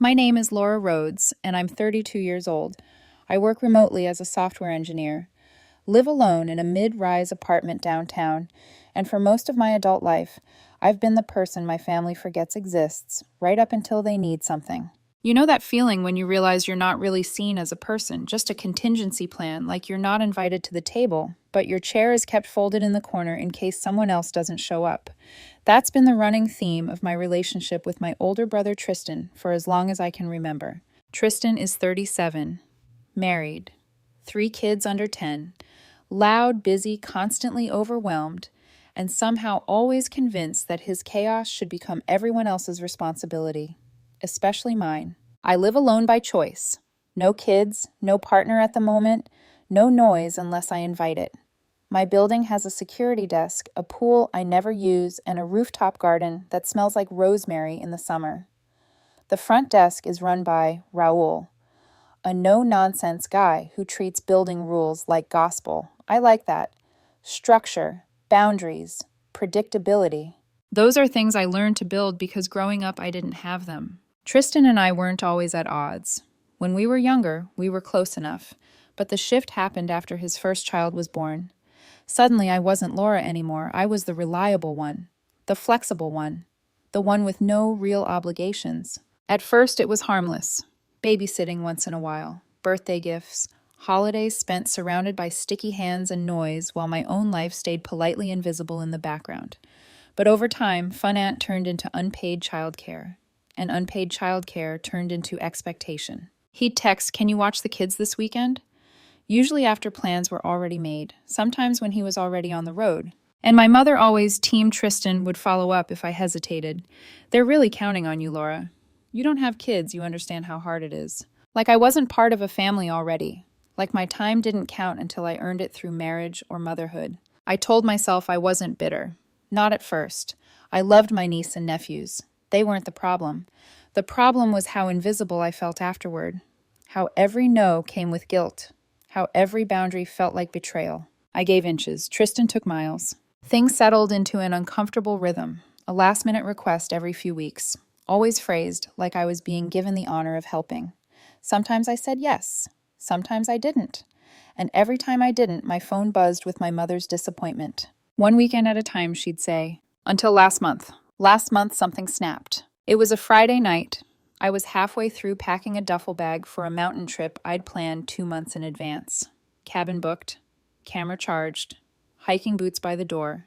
My name is Laura Rhodes, and I'm 32 years old. I work remotely as a software engineer, live alone in a mid-rise apartment downtown, and for most of my adult life, I've been the person my family forgets exists, right up until they need something. You know that feeling when you realize you're not really seen as a person, just a contingency plan, like you're not invited to the table, but your chair is kept folded in the corner in case someone else doesn't show up. That's been the running theme of my relationship with my older brother Tristan for as long as I can remember. Tristan is 37, married, 3 kids under 10, loud, busy, constantly overwhelmed, and somehow always convinced that his chaos should become everyone else's responsibility, especially mine. I live alone by choice. No kids, no partner at the moment, no noise unless I invite it. My building has a security desk, a pool I never use, and a rooftop garden that smells like rosemary in the summer. The front desk is run by Raoul, a no-nonsense guy who treats building rules like gospel. I like that. Structure, boundaries, predictability. Those are things I learned to build because growing up I didn't have them. Tristan and I weren't always at odds. When we were younger, we were close enough, but the shift happened after his first child was born. Suddenly I wasn't Laura anymore. I was the reliable one, the flexible one, the one with no real obligations. At first it was harmless. Babysitting once in a while, birthday gifts, holidays spent surrounded by sticky hands and noise while my own life stayed politely invisible in the background. But over time, Fun Aunt turned into unpaid childcare, and unpaid childcare turned into expectation. He'd text, "Can you watch the kids this weekend?" Usually after plans were already made, sometimes when he was already on the road. And my mother always, Team Tristan, would follow up if I hesitated. "They're really counting on you, Laura. You don't have kids, you understand how hard it is." Like I wasn't part of a family already. Like my time didn't count until I earned it through marriage or motherhood. I told myself I wasn't bitter. Not at first. I loved my niece and nephews. They weren't the problem. The problem was how invisible I felt afterward. How every no came with guilt. How every boundary felt like betrayal. I gave inches. Tristan took miles. Things settled into an uncomfortable rhythm, a last-minute request every few weeks, always phrased like I was being given the honor of helping. Sometimes I said yes. Sometimes I didn't. And every time I didn't, my phone buzzed with my mother's disappointment. One weekend at a time, she'd say, "Until last month. Last month, something snapped." It was a Friday night. I was halfway through packing a duffel bag for a mountain trip I'd planned 2 months in advance. Cabin booked, camera charged, hiking boots by the door.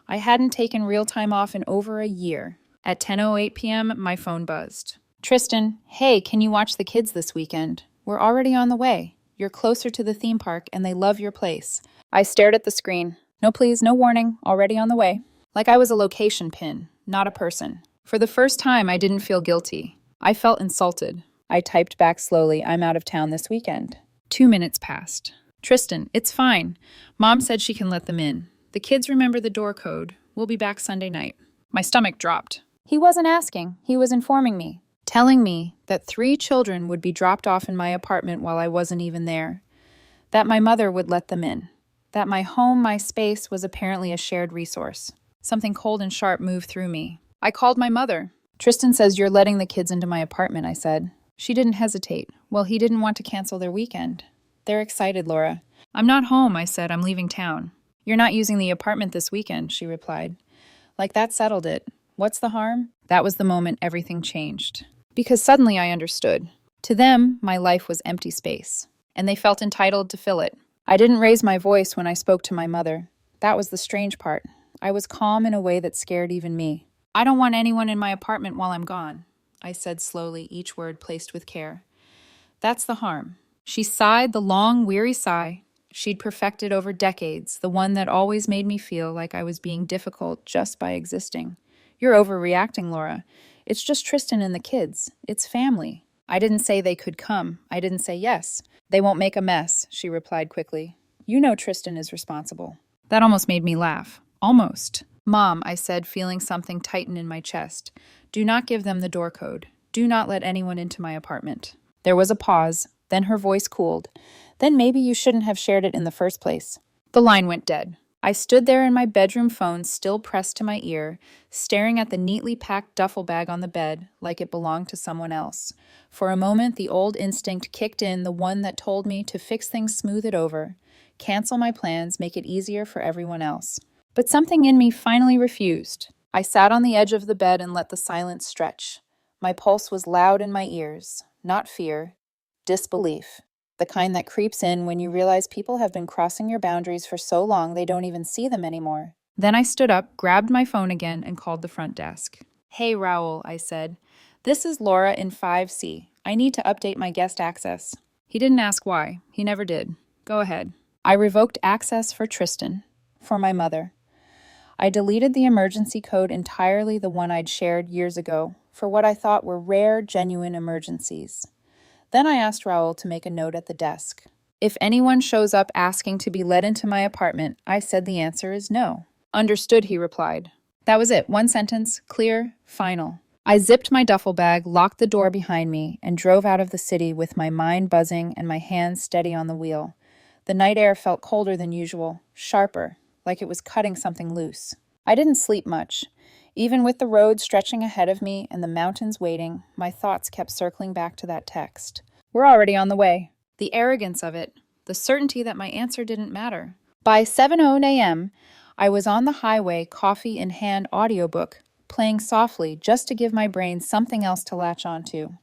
I hadn't taken real time off in over a year. At 10:08 p.m., my phone buzzed. "Tristan, hey, can you watch the kids this weekend? We're already on the way. You're closer to the theme park and they love your place." I stared at the screen. No please, no warning, already on the way. Like I was a location pin, not a person. For the first time, I didn't feel guilty. I felt insulted. I typed back slowly, "I'm out of town this weekend." 2 minutes passed. "Tristan, it's fine. Mom said she can let them in. The kids remember the door code. We'll be back Sunday night." My stomach dropped. He wasn't asking. He was informing me, telling me that 3 children would be dropped off in my apartment while I wasn't even there, that my mother would let them in, that my home, my space, was apparently a shared resource. Something cold and sharp moved through me. I called my mother. "Tristan says you're letting the kids into my apartment," I said. She didn't hesitate. Well, he didn't want to cancel their weekend. "They're excited, Laura." "I'm not home," I said. "I'm leaving town." "You're not using the apartment this weekend," she replied. Like that settled it. What's the harm? That was the moment everything changed. Because suddenly I understood. To them, my life was empty space, and they felt entitled to fill it. I didn't raise my voice when I spoke to my mother. That was the strange part. I was calm in a way that scared even me. "I don't want anyone in my apartment while I'm gone," I said slowly, each word placed with care. "That's the harm." She sighed the long, weary sigh she'd perfected over decades, the one that always made me feel like I was being difficult just by existing. "You're overreacting, Laura. It's just Tristan and the kids. It's family." I didn't say they could come. I didn't say yes. "They won't make a mess," she replied quickly. "You know Tristan is responsible." That almost made me laugh. Almost. "Mom," I said, feeling something tighten in my chest. "Do not give them the door code. Do not let anyone into my apartment." There was a pause. Then her voice cooled. "Then maybe you shouldn't have shared it in the first place." The line went dead. I stood there in my bedroom phone still pressed to my ear, staring at the neatly packed duffel bag on the bed like it belonged to someone else. For a moment, the old instinct kicked in, the one that told me to fix things, smooth it over, cancel my plans, make it easier for everyone else. But something in me finally refused. I sat on the edge of the bed and let the silence stretch. My pulse was loud in my ears, not fear, disbelief. The kind that creeps in when you realize people have been crossing your boundaries for so long they don't even see them anymore. Then I stood up, grabbed my phone again, and called the front desk. "Hey, Raoul," I said. "This is Laura in 5C. I need to update my guest access." He didn't ask why. He never did. "Go ahead." I revoked access for Tristan, for my mother. I deleted the emergency code entirely, the one I'd shared years ago, for what I thought were rare, genuine emergencies. Then I asked Raoul to make a note at the desk. If anyone shows up asking to be let into my apartment, I said the answer is no. "Understood," he replied. That was it. One sentence, clear, final. I zipped my duffel bag, locked the door behind me, and drove out of the city with my mind buzzing and my hands steady on the wheel. The night air felt colder than usual, sharper, like it was cutting something loose. I didn't sleep much. Even with the road stretching ahead of me and the mountains waiting, my thoughts kept circling back to that text. We're already on the way. The arrogance of it, the certainty that my answer didn't matter. By 7:00 a.m., I was on the highway, coffee in hand, audiobook, playing softly just to give my brain something else to latch onto.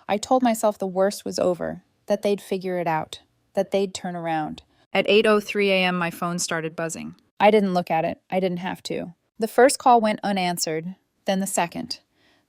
I told myself the worst was over, that they'd figure it out, that they'd turn around. At 8:03 a.m., my phone started buzzing. I didn't look at it. I didn't have to. The first call went unanswered, then the second.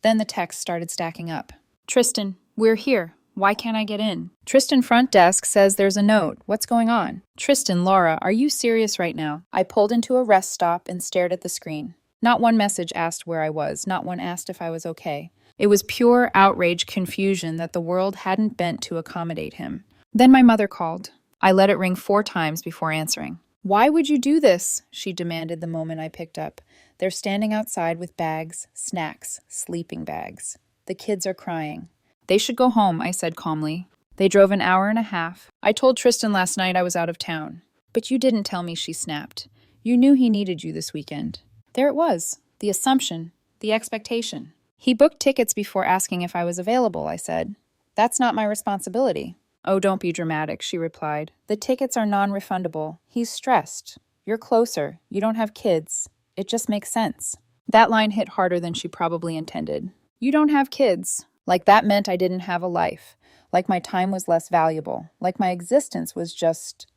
Then the texts started stacking up. "Tristan, we're here. Why can't I get in?" "Tristan front desk says there's a note. What's going on?" "Tristan, Laura, are you serious right now?" I pulled into a rest stop and stared at the screen. Not one message asked where I was. Not one asked if I was okay. It was pure outrage, confusion that the world hadn't bent to accommodate him. Then my mother called. I let it ring 4 times before answering. "Why would you do this?" she demanded the moment I picked up. They're standing outside with bags, snacks, sleeping bags. The kids are crying. "They should go home," I said calmly. They drove an hour and a half. "I told Tristan last night I was out of town." "But you didn't tell me," she snapped. "You knew he needed you this weekend." There it was, the assumption, the expectation. "He booked tickets before asking if I was available," I said. "That's not my responsibility." "Oh, don't be dramatic," she replied. "The tickets are non-refundable. He's stressed. You're closer. You don't have kids. It just makes sense." That line hit harder than she probably intended. "You don't have kids." Like that meant I didn't have a life. Like my time was less valuable. Like my existence was just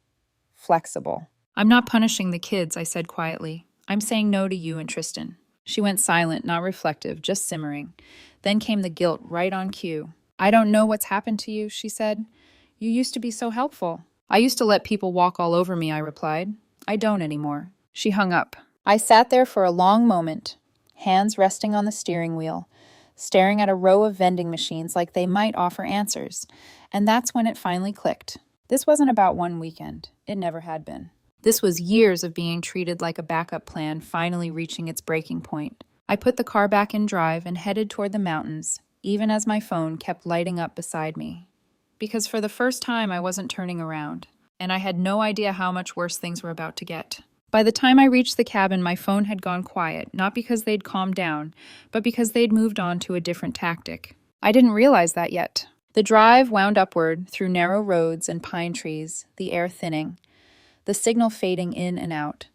flexible. "I'm not punishing the kids," I said quietly. "I'm saying no to you and Tristan." She went silent, not reflective, just simmering. Then came the guilt right on cue. "I don't know what's happened to you," she said. "You used to be so helpful." "I used to let people walk all over me," I replied. "I don't anymore." She hung up. I sat there for a long moment, hands resting on the steering wheel, staring at a row of vending machines like they might offer answers. And that's when it finally clicked. This wasn't about one weekend. It never had been. This was years of being treated like a backup plan finally reaching its breaking point. I put the car back in drive and headed toward the mountains, even as my phone kept lighting up beside me. Because for the first time, I wasn't turning around, and I had no idea how much worse things were about to get. By the time I reached the cabin, my phone had gone quiet, not because they'd calmed down, but because they'd moved on to a different tactic. I didn't realize that yet. The drive wound upward through narrow roads and pine trees, the air thinning, the signal fading in and out.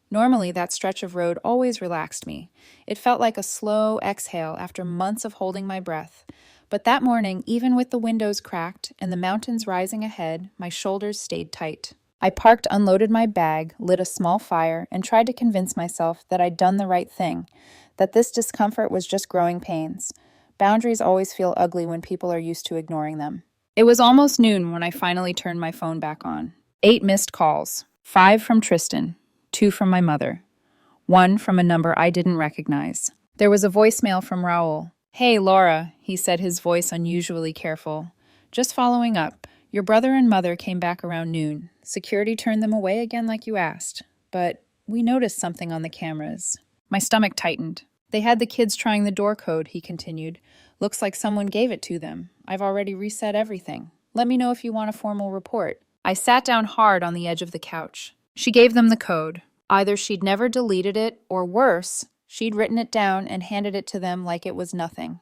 Normally, that stretch of road always relaxed me. It felt like a slow exhale after months of holding my breath. But that morning, even with the windows cracked and the mountains rising ahead, my shoulders stayed tight. I parked, unloaded my bag, lit a small fire, and tried to convince myself that I'd done the right thing, that this discomfort was just growing pains. Boundaries always feel ugly when people are used to ignoring them. It was almost noon when I finally turned my phone back on. 8 missed calls, 5 from Tristan, 2 from my mother, 1 from a number I didn't recognize. There was a voicemail from Raoul. "Hey, Laura," he said, his voice unusually careful. "Just following up. Your brother and mother came back around noon. Security turned them away again like you asked. But we noticed something on the cameras." My stomach tightened. "They had the kids trying the door code," he continued. "Looks like someone gave it to them. I've already reset everything. Let me know if you want a formal report." I sat down hard on the edge of the couch. "She gave them the code. Either she'd never deleted it, or worse, she'd written it down and handed it to them like it was nothing.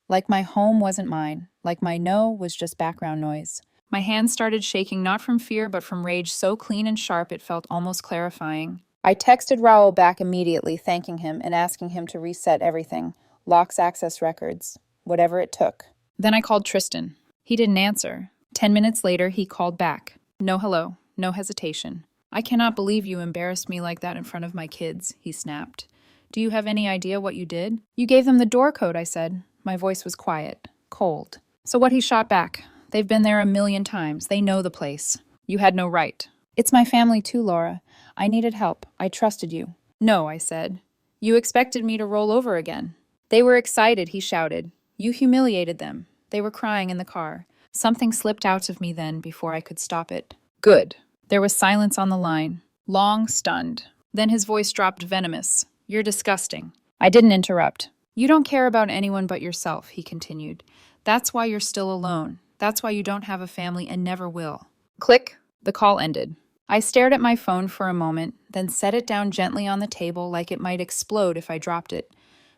Like my home wasn't mine, like my no was just background noise. My hands started shaking not from fear but from rage so clean and sharp it felt almost clarifying. I texted Raoul back immediately, thanking him and asking him to reset everything, locks, access records, whatever it took. Then I called Tristan. He didn't answer. 10 minutes later, he called back. No hello, no hesitation. I cannot believe you embarrassed me like that in front of my kids, he snapped. Do you have any idea what you did? You gave them the door code, I said. My voice was quiet, cold. So what? He shot back. They've been there a million times. They know the place. You had no right. It's my family too, Laura. I needed help. I trusted you. No, I said. You expected me to roll over again. They were excited, he shouted. You humiliated them. They were crying in the car. Something slipped out of me then before I could stop it. Good. There was silence on the line. Long, stunned. Then his voice dropped venomous. You're disgusting. I didn't interrupt. You don't care about anyone but yourself, he continued. That's why you're still alone. That's why you don't have a family and never will. Click. The call ended. I stared at my phone for a moment, then set it down gently on the table like it might explode if I dropped it.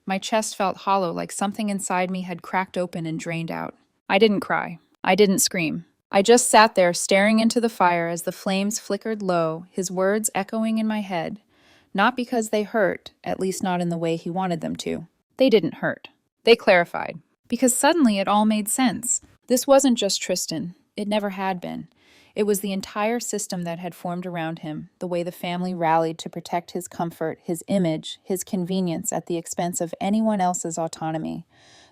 My chest felt hollow, like something inside me had cracked open and drained out. I didn't cry. I didn't scream. I just sat there staring into the fire as the flames flickered low, his words echoing in my head. Not because they hurt, at least not in the way he wanted them to. They didn't hurt. They clarified. Because suddenly it all made sense. This wasn't just Tristan. It never had been. It was the entire system that had formed around him, the way the family rallied to protect his comfort, his image, his convenience at the expense of anyone else's autonomy.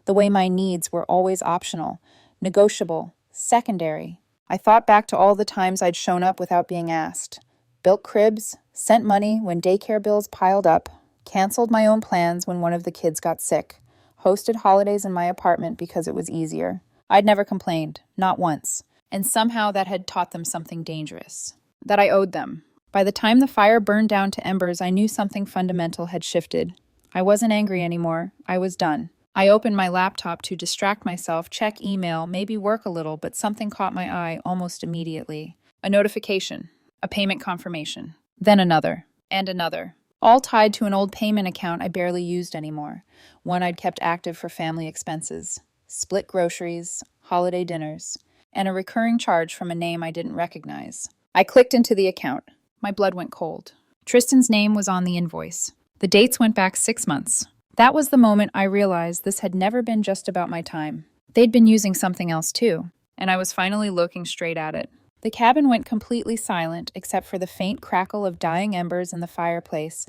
The way my needs were always optional, negotiable, secondary. I thought back to all the times I'd shown up without being asked. Built cribs, sent money when daycare bills piled up, canceled my own plans when one of the kids got sick, hosted holidays in my apartment because it was easier. I'd never complained, not once. And somehow that had taught them something dangerous. That I owed them. By the time the fire burned down to embers, I knew something fundamental had shifted. I wasn't angry anymore. I was done. I opened my laptop to distract myself, check email, maybe work a little, but something caught my eye almost immediately. A notification. A payment confirmation. Then another. And another. All tied to an old payment account I barely used anymore. One I'd kept active for family expenses. Split groceries, holiday dinners, and a recurring charge from a name I didn't recognize. I clicked into the account. My blood went cold. Tristan's name was on the invoice. The dates went back 6 months. That was the moment I realized this had never been just about my time. They'd been using something else too, and I was finally looking straight at it. The cabin went completely silent except for the faint crackle of dying embers in the fireplace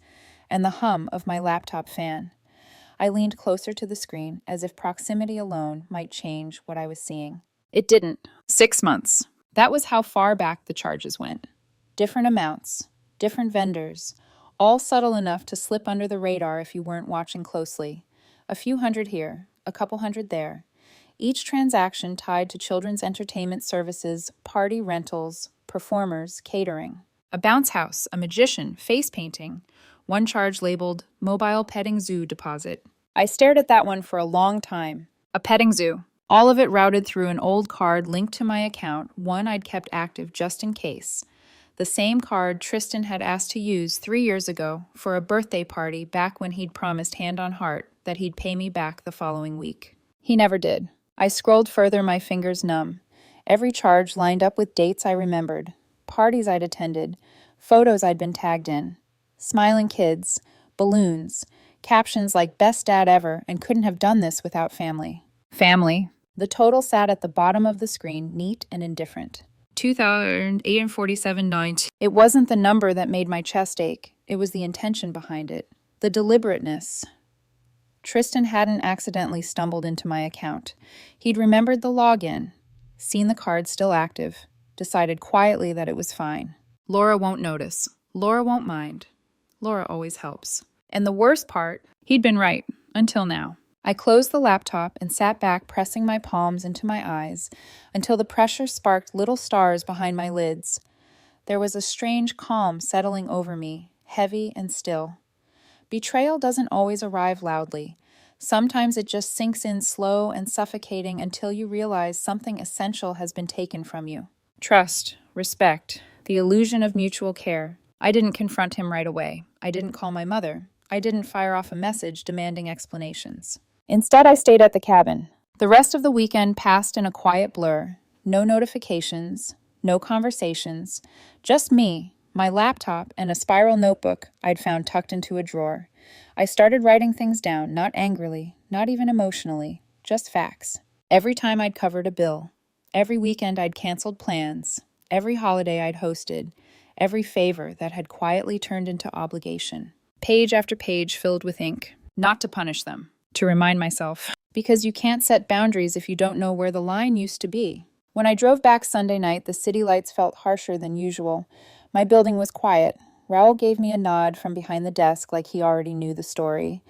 and the hum of my laptop fan. I leaned closer to the screen as if proximity alone might change what I was seeing. It didn't. 6 months. That was how far back the charges went. Different amounts, different vendors, all subtle enough to slip under the radar if you weren't watching closely. A few hundred here, a couple hundred there. Each transaction tied to children's entertainment services, party rentals, performers, catering. A bounce house, a magician, face painting. One charge labeled Mobile Petting Zoo Deposit. I stared at that one for a long time. A petting zoo. All of it routed through an old card linked to my account, one I'd kept active just in case. The same card Tristan had asked to use 3 years ago for a birthday party back when he'd promised hand on heart that he'd pay me back the following week. He never did. I scrolled further, my fingers numb. Every charge lined up with dates I remembered, parties I'd attended, photos I'd been tagged in, smiling kids, balloons, captions like best dad ever and couldn't have done this without family. Family. The total sat at the bottom of the screen, neat and indifferent. 2,847.90. It wasn't the number that made my chest ache. It was the intention behind it. The deliberateness. Tristan hadn't accidentally stumbled into my account. He'd remembered the login, seen the card still active, decided quietly that it was fine. Laura won't notice. Laura won't mind. Laura always helps. And the worst part, he'd been right, until now. I closed the laptop and sat back, pressing my palms into my eyes until the pressure sparked little stars behind my lids. There was a strange calm settling over me, heavy and still. Betrayal doesn't always arrive loudly. Sometimes it just sinks in slow and suffocating until you realize something essential has been taken from you. Trust, respect, the illusion of mutual care. I didn't confront him right away. I didn't call my mother. I didn't fire off a message demanding explanations. Instead, I stayed at the cabin. The rest of the weekend passed in a quiet blur. No notifications, no conversations, just me, my laptop, and a spiral notebook I'd found tucked into a drawer. I started writing things down, not angrily, not even emotionally, just facts. Every time I'd covered a bill, every weekend I'd canceled plans, every holiday I'd hosted, every favor that had quietly turned into obligation. Page after page filled with ink, not to punish them, to remind myself, because you can't set boundaries if you don't know where the line used to be. When I drove back Sunday night, the city lights felt harsher than usual. My building was quiet. Raoul gave me a nod from behind the desk like he already knew the story.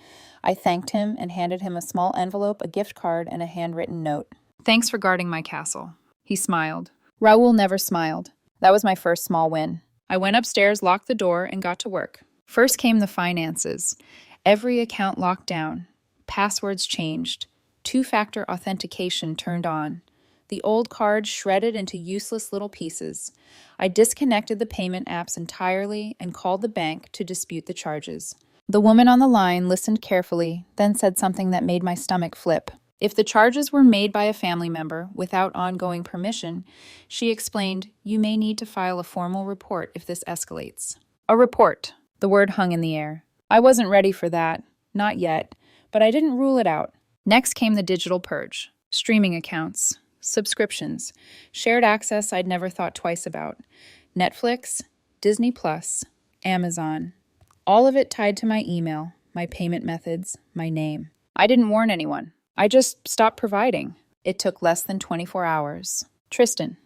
I thanked him and handed him a small envelope, a gift card, and a handwritten note. Thanks for guarding my castle. He smiled. Raoul never smiled. That was my first small win. I went upstairs, locked the door, and got to work. First came the finances. Every account locked down. Passwords changed. Two-factor authentication turned on. The old cards shredded into useless little pieces. I disconnected the payment apps entirely and called the bank to dispute the charges. The woman on the line listened carefully, then said something that made my stomach flip. If the charges were made by a family member without ongoing permission, she explained, you may need to file a formal report if this escalates. A report. The word hung in the air. I wasn't ready for that. Not yet. But I didn't rule it out. Next came the digital purge. Streaming accounts. Subscriptions, shared access I'd never thought twice about, Netflix, Disney+, Amazon, all of it tied to my email, my payment methods, my name. I didn't warn anyone. I just stopped providing. It took less than 24 hours. Tristan,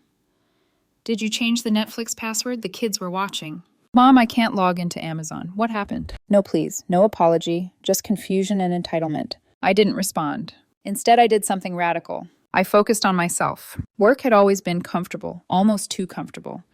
did you change the Netflix password? The kids were watching. Mom, I can't log into Amazon. What happened? No, please. No apology. Just confusion and entitlement. I didn't respond. Instead, I did something radical. I focused on myself. Work had always been comfortable, almost too comfortable.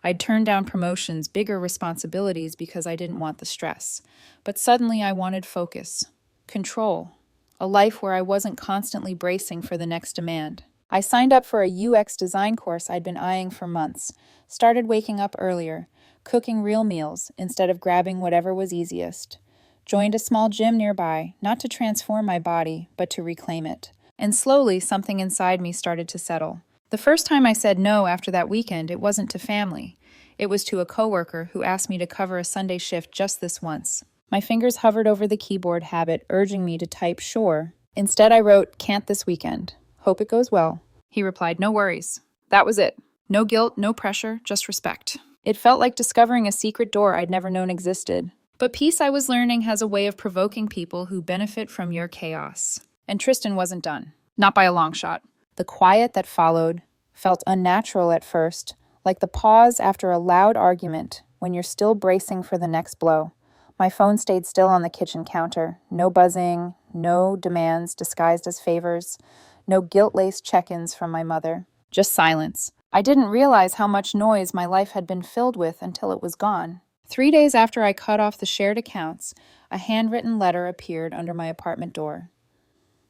I'd turned down promotions, bigger responsibilities because I didn't want the stress. But suddenly I wanted focus, control, a life where I wasn't constantly bracing for the next demand. I signed up for a UX design course I'd been eyeing for months, started waking up earlier, cooking real meals instead of grabbing whatever was easiest. Joined a small gym nearby, not to transform my body, but to reclaim it. And slowly, something inside me started to settle. The first time I said no after that weekend, it wasn't to family. It was to a coworker who asked me to cover a Sunday shift just this once. My fingers hovered over the keyboard habit, urging me to type sure. Instead, I wrote, can't this weekend. Hope it goes well. He replied, no worries. That was it. No guilt, no pressure, just respect. It felt like discovering a secret door I'd never known existed. But peace, I was learning, has a way of provoking people who benefit from your chaos. And Tristan wasn't done. Not by a long shot. The quiet that followed felt unnatural at first, like the pause after a loud argument when you're still bracing for the next blow. My phone stayed still on the kitchen counter. No buzzing, no demands disguised as favors, no guilt-laced check-ins from my mother. Just silence. I didn't realize how much noise my life had been filled with until it was gone. 3 days after I cut off the shared accounts, a handwritten letter appeared under my apartment door.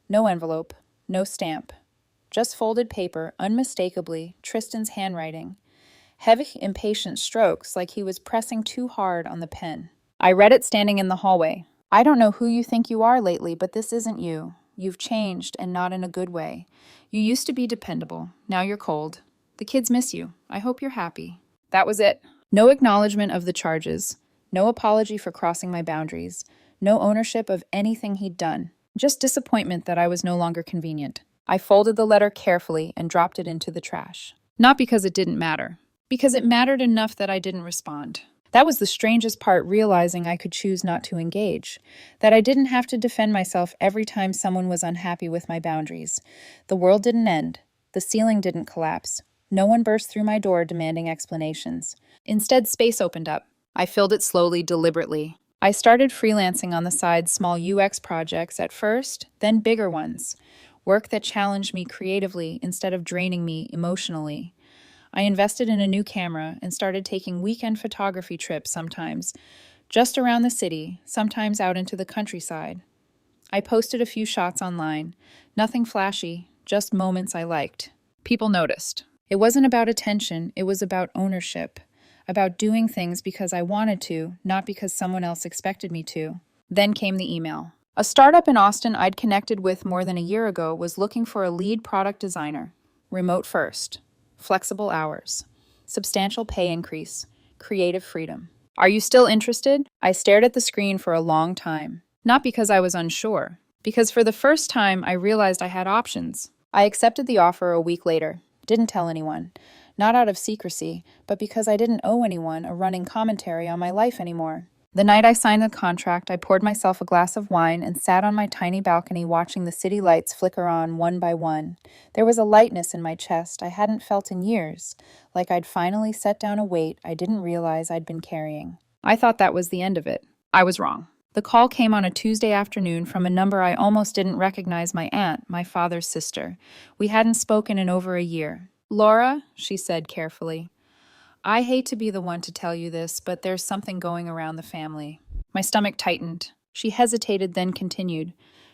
No envelope, no stamp, just folded paper, unmistakably Tristan's handwriting. Heavy, impatient strokes like he was pressing too hard on the pen. I read it standing in the hallway. I don't know who you think you are lately, but this isn't you. You've changed, and not in a good way. You used to be dependable. Now you're cold. The kids miss you. I hope you're happy. That was it. No acknowledgement of the charges. No apology for crossing my boundaries. No ownership of anything he'd done. Just disappointment that I was no longer convenient. I folded the letter carefully and dropped it into the trash. Not because it didn't matter. Because it mattered enough that I didn't respond. That was the strangest part, realizing I could choose not to engage. That I didn't have to defend myself every time someone was unhappy with my boundaries. The world didn't end. The ceiling didn't collapse. No one burst through my door demanding explanations. Instead, space opened up. I filled it slowly, deliberately. I started freelancing on the side, small UX projects at first, then bigger ones. Work that challenged me creatively instead of draining me emotionally. I invested in a new camera and started taking weekend photography trips sometimes, just around the city, sometimes out into the countryside. I posted a few shots online. Nothing flashy, just moments I liked. People noticed. It wasn't about attention, it was about ownership. about doing things because I wanted to, not because someone else expected me to. Then came the email. A startup in Austin I'd connected with more than a year ago was looking for a lead product designer. Remote first. Flexible hours. Substantial pay increase. Creative freedom. Are you still interested? I stared at the screen for a long time. Not because I was unsure, because for the first time I realized I had options. I accepted the offer a week later. Didn't tell anyone. Not out of secrecy, but because I didn't owe anyone a running commentary on my life anymore. The night I signed the contract, I poured myself a glass of wine and sat on my tiny balcony watching the city lights flicker on one by one. There was a lightness in my chest I hadn't felt in years, like I'd finally set down a weight I didn't realize I'd been carrying. I thought that was the end of it. I was wrong. The call came on a Tuesday afternoon from a number I almost didn't recognize: my aunt, my father's sister. We hadn't spoken in over a year. "Laura," she said carefully, "I hate to be the one to tell you this, but there's something going around the family." My stomach tightened. She hesitated, then continued.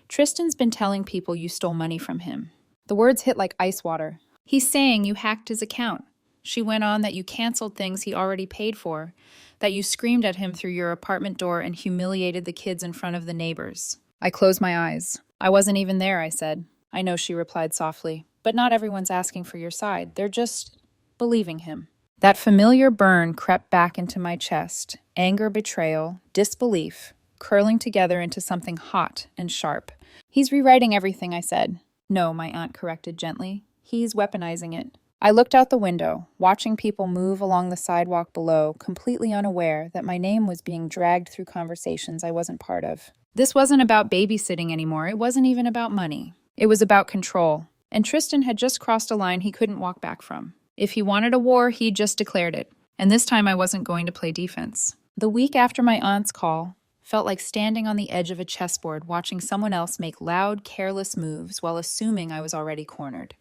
"Tristan's been telling people you stole money from him." The words hit like ice water. "He's saying you hacked his account." She went on, "that you canceled things he already paid for, that you screamed at him through your apartment door and humiliated the kids in front of the neighbors." I closed my eyes. "I wasn't even there," I said. "I know," she replied softly, "but not everyone's asking for your side. They're just believing him." That familiar burn crept back into my chest. Anger, betrayal, disbelief, curling together into something hot and sharp. "He's rewriting everything," I said. "No," my aunt corrected gently. "He's weaponizing it." I looked out the window, watching people move along the sidewalk below, completely unaware that my name was being dragged through conversations I wasn't part of. This wasn't about babysitting anymore. It wasn't even about money. It was about control. And Tristan had just crossed a line he couldn't walk back from. If he wanted a war, he'd just declared it. And this time I wasn't going to play defense. The week after my aunt's call felt like standing on the edge of a chessboard, watching someone else make loud, careless moves while assuming I was already cornered.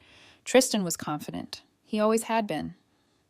Tristan was confident. He always had been.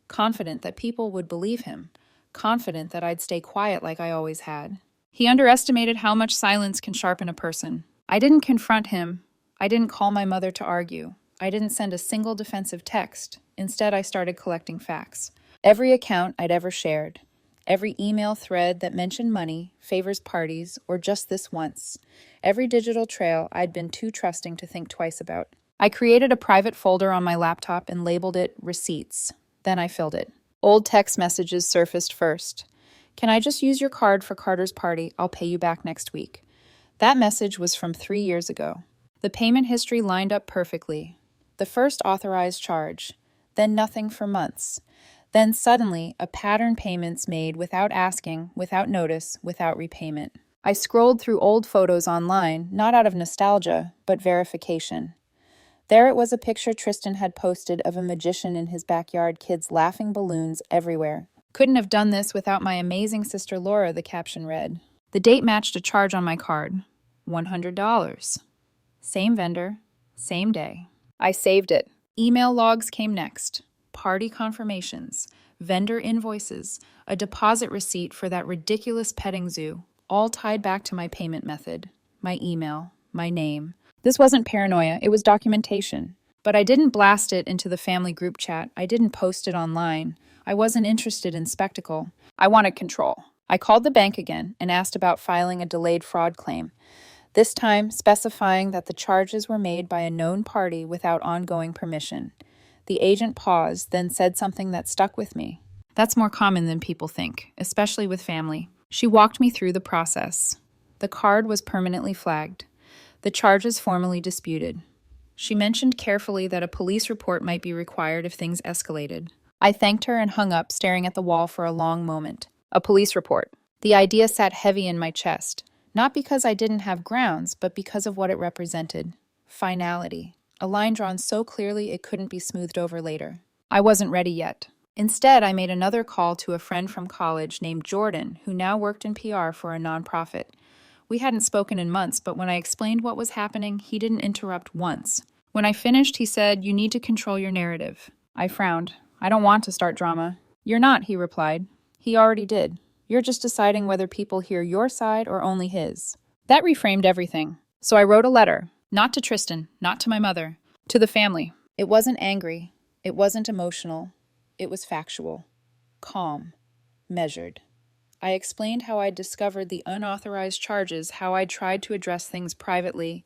Confident that people would believe him. Confident that I'd stay quiet like I always had. He underestimated how much silence can sharpen a person. I didn't confront him. I didn't call my mother to argue. I didn't send a single defensive text. Instead, I started collecting facts. Every account I'd ever shared. Every email thread that mentioned money, favors parties, or just this once. Every digital trail I'd been too trusting to think twice about. I created a private folder on my laptop and labeled it Receipts. Then I filled it. Old text messages surfaced first. "Can I just use your card for Carter's party? I'll pay you back next week." That message was from 3 years ago. The payment history lined up perfectly. The first authorized charge. Then nothing for months. Then suddenly, a pattern payments made without asking, without notice, without repayment. I scrolled through old photos online, not out of nostalgia, but verification. There it was, a picture Tristan had posted of a magician in his backyard, kids laughing, balloons everywhere. "Couldn't have done this without my amazing sister Laura," the caption read. The date matched a charge on my card. $100. Same vendor, same day. I saved it. Email logs came next. Party confirmations, vendor invoices, a deposit receipt for that ridiculous petting zoo, all tied back to my payment method, my email, my name. This wasn't paranoia, it was documentation. But I didn't blast it into the family group chat. I didn't post it online. I wasn't interested in spectacle. I wanted control. I called the bank again and asked about filing a delayed fraud claim, this time specifying that the charges were made by a known party without ongoing permission. The agent paused, then said something that stuck with me. "That's more common than people think, especially with family." She walked me through the process. The card was permanently flagged. The charges formally disputed. She mentioned carefully that a police report might be required if things escalated. I thanked her and hung up, staring at the wall for a long moment. A police report. The idea sat heavy in my chest, not because I didn't have grounds, but because of what it represented. Finality. A line drawn so clearly it couldn't be smoothed over later. I wasn't ready yet. Instead, I made another call to a friend from college named Jordan, who now worked in PR for a nonprofit. We hadn't spoken in months, but when I explained what was happening, he didn't interrupt once. When I finished, he said, "You need to control your narrative." I frowned. "I don't want to start drama." "You're not," he replied. "He already did. You're just deciding whether people hear your side or only his." That reframed everything. So I wrote a letter, not to Tristan, not to my mother, to the family. It wasn't angry. It wasn't emotional. It was factual. Calm. measured. I explained how I'd discovered the unauthorized charges, how I'd tried to address things privately,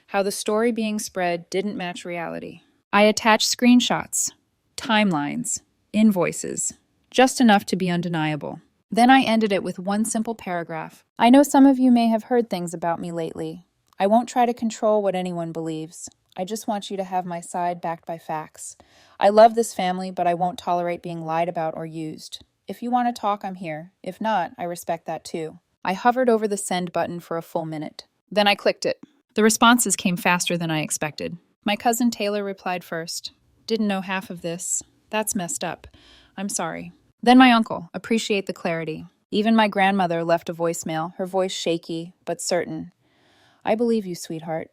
how the story being spread didn't match reality. I attached screenshots, timelines, invoices, just enough to be undeniable. Then I ended it with one simple paragraph. I know some of you may have heard things about me lately. I won't try to control what anyone believes. I just want you to have my side backed by facts. I love this family, but I won't tolerate being lied about or used. If you want to talk, I'm here. If not, I respect that too. I hovered over the send button for a full minute. Then I clicked it. The responses came faster than I expected. My cousin Taylor replied first. Didn't know half of this. That's messed up. I'm sorry. Then my uncle. Appreciate the clarity. Even my grandmother left a voicemail, her voice shaky, but certain. I believe you, sweetheart.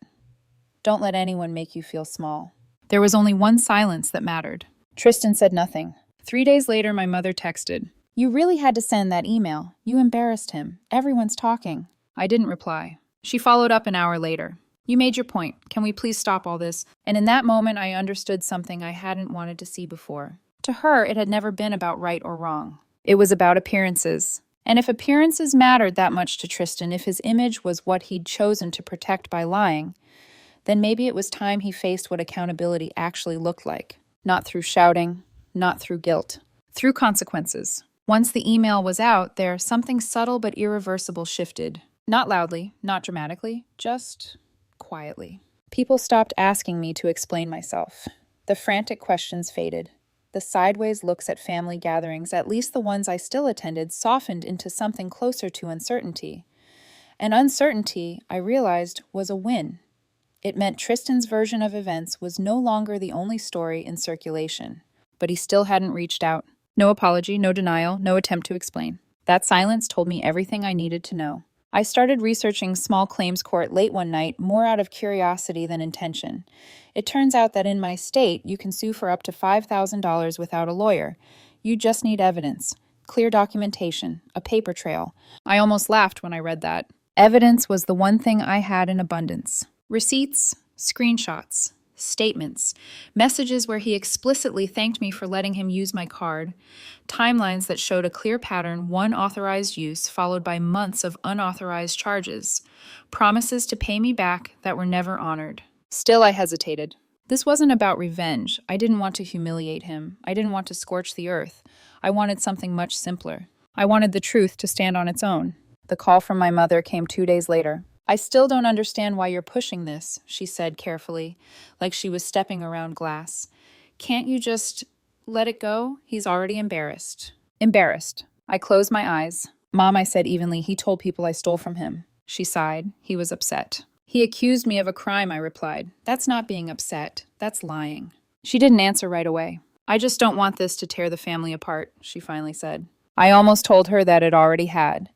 Don't let anyone make you feel small. There was only one silence that mattered. Tristan said nothing. 3 days later, my mother texted. You really had to send that email. You embarrassed him. Everyone's talking. I didn't reply. She followed up an hour later. You made your point. Can we please stop all this? And in that moment, I understood something I hadn't wanted to see before. To her, it had never been about right or wrong. It was about appearances. And if appearances mattered that much to Tristan, if his image was what he'd chosen to protect by lying, then maybe it was time he faced what accountability actually looked like. Not through shouting, not through guilt, through consequences. Once the email was out there, something subtle but irreversible shifted. Not loudly, not dramatically, just quietly. People stopped asking me to explain myself. The frantic questions faded. The sideways looks at family gatherings, at least the ones I still attended, softened into something closer to uncertainty. And uncertainty, I realized, was a win. It meant Tristan's version of events was no longer the only story in circulation. But he still hadn't reached out. No apology, no denial, no attempt to explain. That silence told me everything I needed to know. I started researching small claims court late one night, more out of curiosity than intention. It turns out that in my state, you can sue for up to $5,000 without a lawyer. You just need evidence, clear documentation, a paper trail. I almost laughed when I read that. Evidence was the one thing I had in abundance. Receipts, screenshots, statements, messages where he explicitly thanked me for letting him use my card, timelines that showed a clear pattern, one authorized use followed by months of unauthorized charges, promises to pay me back that were never honored. Still, I hesitated. This wasn't about revenge. I didn't want to humiliate him. I didn't want to scorch the earth. I wanted something much simpler. I wanted the truth to stand on its own. The call from my mother came 2 days later. I still don't understand why you're pushing this, she said carefully, like she was stepping around glass. Can't you just let it go? He's already embarrassed. Embarrassed. I closed my eyes. Mom, I said evenly, he told people I stole from him. She sighed. He was upset. He accused me of a crime, I replied. That's not being upset. That's lying. She didn't answer right away. I just don't want this to tear the family apart, she finally said. I almost told her that it already had.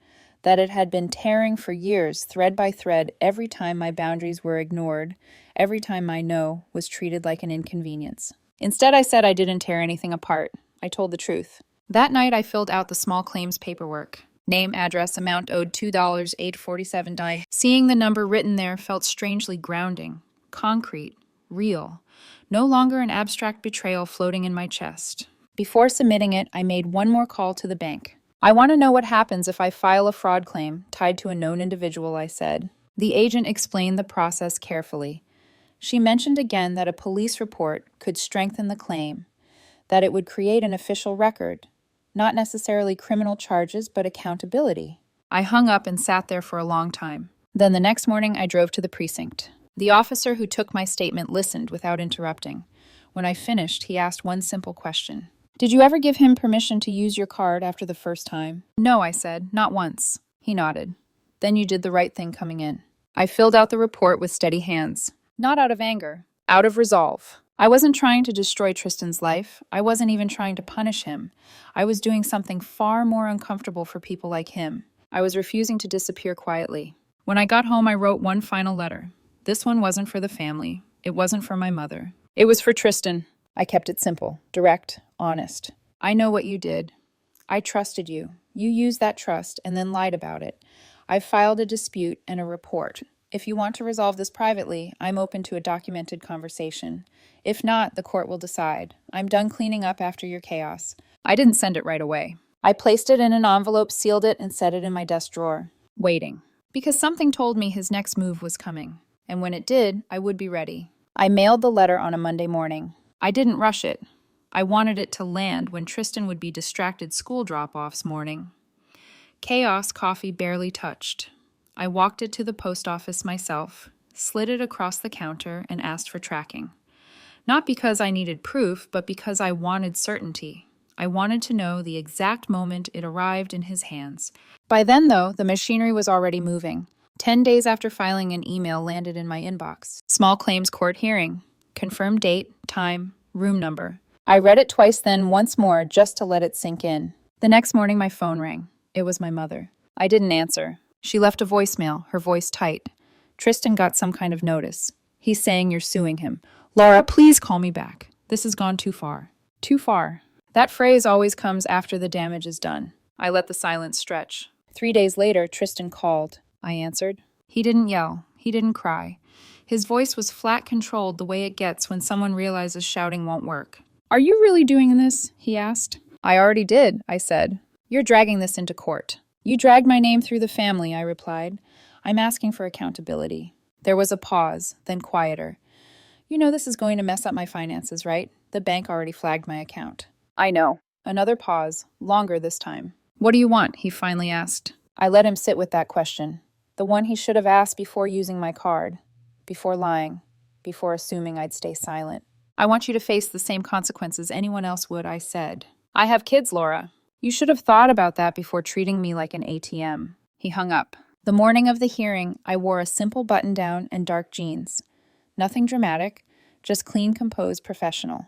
That it had been tearing for years, thread by thread, every time my boundaries were ignored, every time my no was treated like an inconvenience. Instead, I said I didn't tear anything apart. I told the truth. That night, I filled out the small claims paperwork. Name, address, amount owed $2.847. Seeing the number written there felt strangely grounding, concrete, real. No longer an abstract betrayal floating in my chest. Before submitting it, I made one more call to the bank. I want to know what happens if I file a fraud claim tied to a known individual, I said. The agent explained the process carefully. She mentioned again that a police report could strengthen the claim, that it would create an official record, not necessarily criminal charges, but accountability. I hung up and sat there for a long time. Then the next morning, I drove to the precinct. The officer who took my statement listened without interrupting. When I finished, he asked one simple question. Did you ever give him permission to use your card after the first time? No, I said, not once. He nodded. Then you did the right thing coming in. I filled out the report with steady hands. Not out of anger, out of resolve. I wasn't trying to destroy Tristan's life. I wasn't even trying to punish him. I was doing something far more uncomfortable for people like him. I was refusing to disappear quietly. When I got home, I wrote one final letter. This one wasn't for the family. It wasn't for my mother. It was for Tristan. I kept it simple, direct, honest. I know what you did. I trusted you. You used that trust and then lied about it. I've filed a dispute and a report. If you want to resolve this privately, I'm open to a documented conversation. If not, the court will decide. I'm done cleaning up after your chaos. I didn't send it right away. I placed it in an envelope, sealed it, and set it in my desk drawer, waiting. Because something told me his next move was coming, and when it did, I would be ready. I mailed the letter on a Monday morning. I didn't rush it. I wanted it to land when Tristan would be distracted school drop-offs morning. Chaos coffee barely touched. I walked it to the post office myself, slid it across the counter, and asked for tracking. Not because I needed proof, but because I wanted certainty. I wanted to know the exact moment it arrived in his hands. By then, though, the machinery was already moving. 10 days after filing, an email landed in my inbox. Small claims court hearing. Confirmed date, time, room number. I read it twice, then once more, just to let it sink in. The next morning, my phone rang. It was my mother. I didn't answer. She left a voicemail, her voice tight. Tristan got some kind of notice. He's saying you're suing him. Laura, please call me back. This has gone too far. Too far. That phrase always comes after the damage is done. I let the silence stretch. 3 days later, Tristan called. I answered. He didn't yell. He didn't cry. His voice was flat controlled the way it gets when someone realizes shouting won't work. Are you really doing this? He asked. I already did, I said. You're dragging this into court. You dragged my name through the family, I replied. I'm asking for accountability. There was a pause, then quieter. You know this is going to mess up my finances, right? The bank already flagged my account. I know. Another pause, longer this time. What do you want? He finally asked. I let him sit with that question. The one he should have asked before using my card. Before lying. Before assuming I'd stay silent. I want you to face the same consequences anyone else would, I said. I have kids, Laura. You should have thought about that before treating me like an ATM. He hung up. The morning of the hearing, I wore a simple button-down and dark jeans. Nothing dramatic, just clean, composed, professional.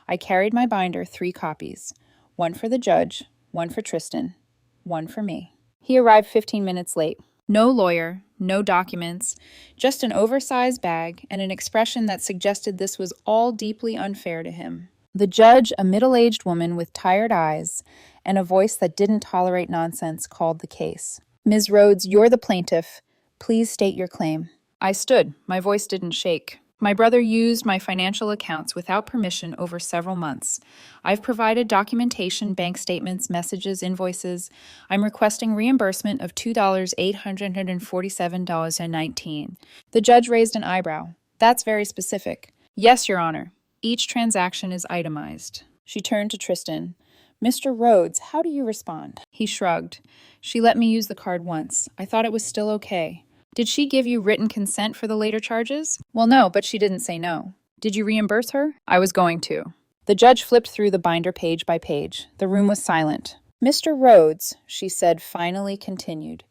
I carried my binder, 3 copies. One for the judge, one for Tristan, one for me. He arrived 15 minutes late. No lawyer, no documents, just an oversized bag and an expression that suggested this was all deeply unfair to him. The judge, a middle-aged woman with tired eyes and a voice that didn't tolerate nonsense, called the case. Ms. Rhodes, you're the plaintiff. Please state your claim. I stood. My voice didn't shake. My brother used my financial accounts without permission over several months. I've provided documentation, bank statements, messages, invoices. I'm requesting reimbursement of $2,847.19. The judge raised an eyebrow. That's very specific. Yes, Your Honor. Each transaction is itemized. She turned to Tristan. Mr. Rhodes, how do you respond? He shrugged. She let me use the card once. I thought it was still okay. Did she give you written consent for the later charges? Well, no, but she didn't say no. Did you reimburse her? I was going to. The judge flipped through the binder page by page. The room was silent. Mr. Rhodes, she said, finally continued.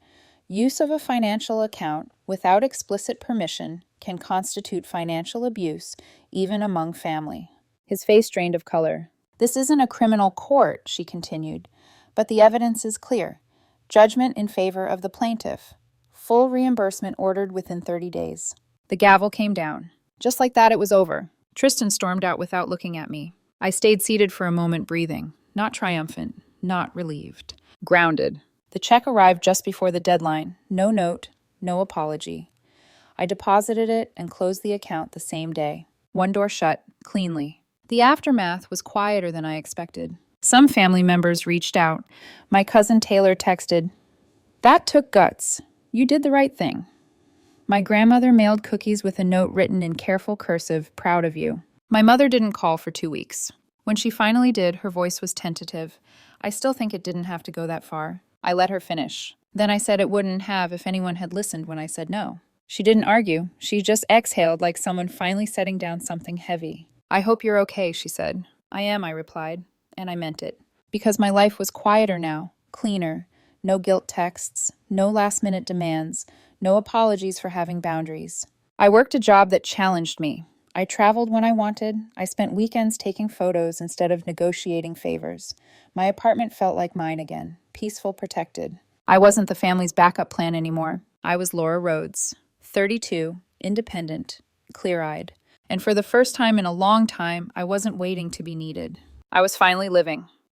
Use of a financial account without explicit permission can constitute financial abuse, even among family. His face drained of color. This isn't a criminal court, she continued, but the evidence is clear. Judgment in favor of the plaintiff. Full reimbursement ordered within 30 days. The gavel came down. Just like that, it was over. Tristan stormed out without looking at me. I stayed seated for a moment, breathing. Not triumphant, not relieved. Grounded. The check arrived just before the deadline. No note, no apology. I deposited it and closed the account the same day. One door shut, cleanly. The aftermath was quieter than I expected. Some family members reached out. My cousin Taylor texted, "That took guts. You did the right thing." My grandmother mailed cookies with a note written in careful cursive, "Proud of you." My mother didn't call for 2 weeks. When she finally did, her voice was tentative. I still think it didn't have to go that far. I let her finish. Then I said it wouldn't have if anyone had listened when I said no. She didn't argue. She just exhaled like someone finally setting down something heavy. "I hope you're okay," she said. "I am," I replied, and I meant it. Because my life was quieter now, cleaner. No guilt texts, no last-minute demands, no apologies for having boundaries. I worked a job that challenged me. I traveled when I wanted. I spent weekends taking photos instead of negotiating favors. My apartment felt like mine again, peaceful, protected. I wasn't the family's backup plan anymore. I was Laura Rhodes, 32, independent, clear-eyed. And for the first time in a long time, I wasn't waiting to be needed. I was finally living.